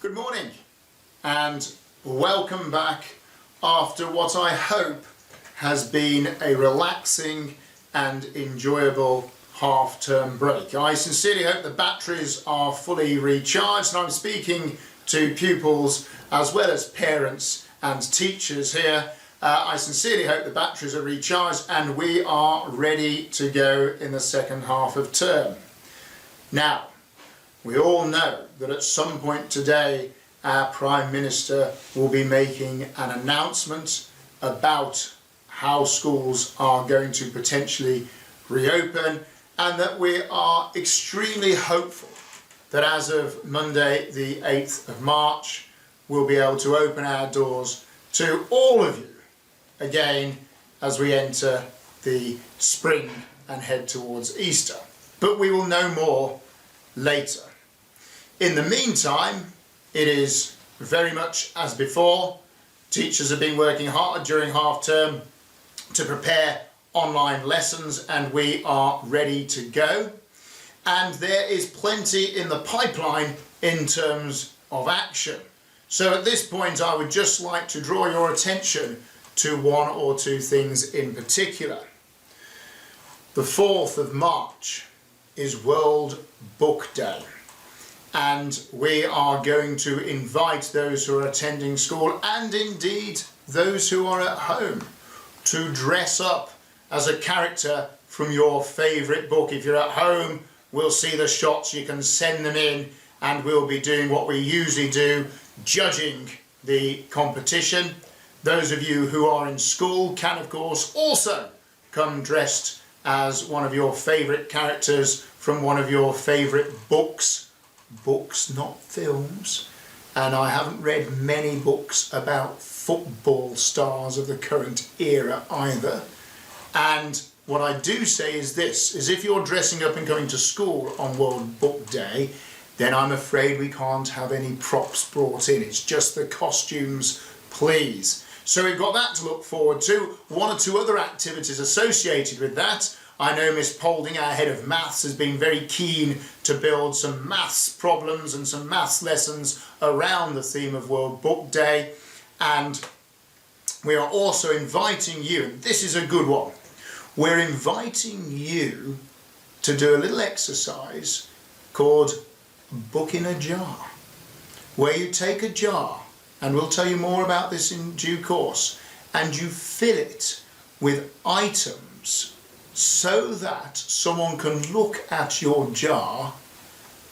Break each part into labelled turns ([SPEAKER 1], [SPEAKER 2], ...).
[SPEAKER 1] Good morning and welcome back after what I hope has been a relaxing and enjoyable half-term break. I sincerely hope the batteries are fully recharged, and I'm speaking to pupils as well as parents and teachers here. I sincerely hope the batteries are recharged and we are ready to go in the second half of term. Now, we all know that at some point today our Prime Minister will be making an announcement about how schools are going to potentially reopen, and that we are extremely hopeful that as of Monday the 8th of March we'll be able to open our doors to all of you again as we enter the spring and head towards Easter. But we will know more later. In the meantime, it is very much as before. Teachers have been working hard during half term to prepare online lessons, and we are ready to go. And there is plenty in the pipeline in terms of action. So at this point I would just like to draw your attention to one or two things in particular. The 4th of March is World Book Day, and we are going to invite those who are attending school, and indeed those who are at home, to dress up as a character from your favourite book. If you're at home, we'll see the shots, you can send them in, and we'll be doing what we usually do, judging the competition. Those of you who are in school can of course also come dressed as one of your favourite characters from one of your favourite books. Books, not films. And I haven't read many books about football stars of the current era either. And what I do say is this, is if you're dressing up and going to school on World Book Day, then I'm afraid we can't have any props brought in. It's just the costumes, please. So we've got that to look forward to. One or two other activities associated with that. I know Miss Paulding, our head of maths, has been very keen to build some maths problems and some maths lessons around the theme of World Book Day. And we are also inviting you, and this is a good one, we're inviting you to do a little exercise called Book in a Jar, where you take a jar, and we'll tell you more about this in due course, and you fill it with items so that someone can look at your jar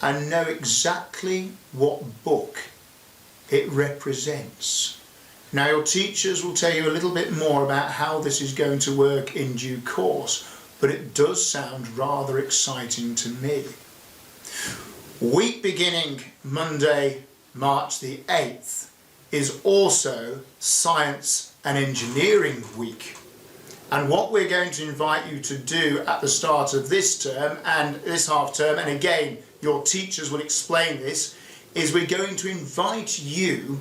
[SPEAKER 1] and know exactly what book it represents. Now, your teachers will tell you a little bit more about how this is going to work in due course, but it does sound rather exciting to me. Week beginning Monday, March the 8th, is also Science and Engineering Week. And what we're going to invite you to do at the start of this term and this half term, and again your teachers will explain this, is we're going to invite you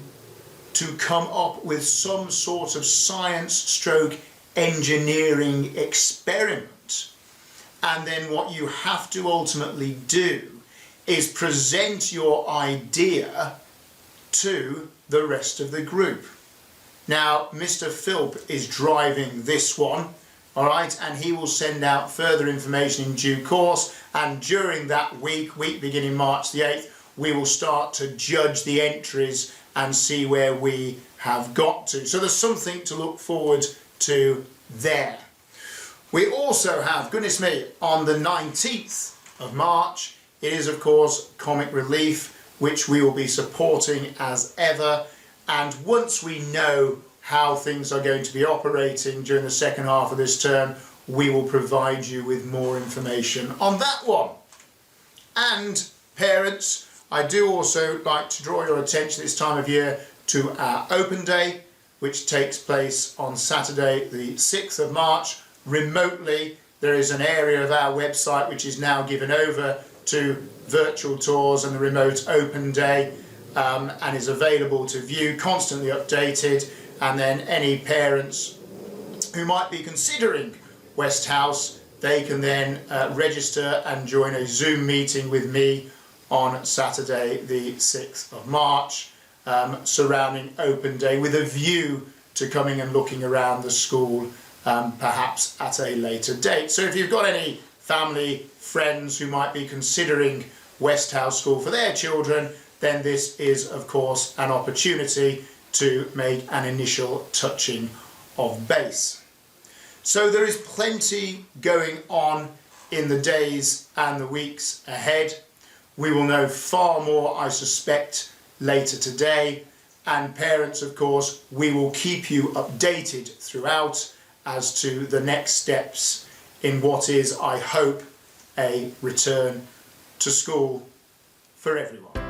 [SPEAKER 1] to come up with some sort of science/engineering experiment. And then what you have to ultimately do is present your idea to the rest of the group. Now, Mr. Philp is driving this one, all right, and he will send out further information in due course, and during that week beginning March the 8th, we will start to judge the entries and see where we have got to. So there's something to look forward to there. We also have, goodness me, on the 19th of March, it is of course Comic Relief, which we will be supporting as ever. And once we know how things are going to be operating during the second half of this term, we will provide you with more information on that one. And parents, I do also like to draw your attention this time of year to our Open Day, which takes place on Saturday the 6th of March. Remotely, there is an area of our website which is now given over to virtual tours and the remote Open Day. And is available to view, constantly updated, and then any parents who might be considering West House, they can then register and join a Zoom meeting with me on Saturday the 6th of March, surrounding open day, with a view to coming and looking around the school perhaps at a later date. So if you've got any family, friends who might be considering Westhouse School for their children, then this is of course an opportunity to make an initial touching of base. So there is plenty going on in the days and the weeks ahead. We will know far more, I suspect, later today, and parents, of course, we will keep you updated throughout as to the next steps in what is, I hope, a return to school for everyone.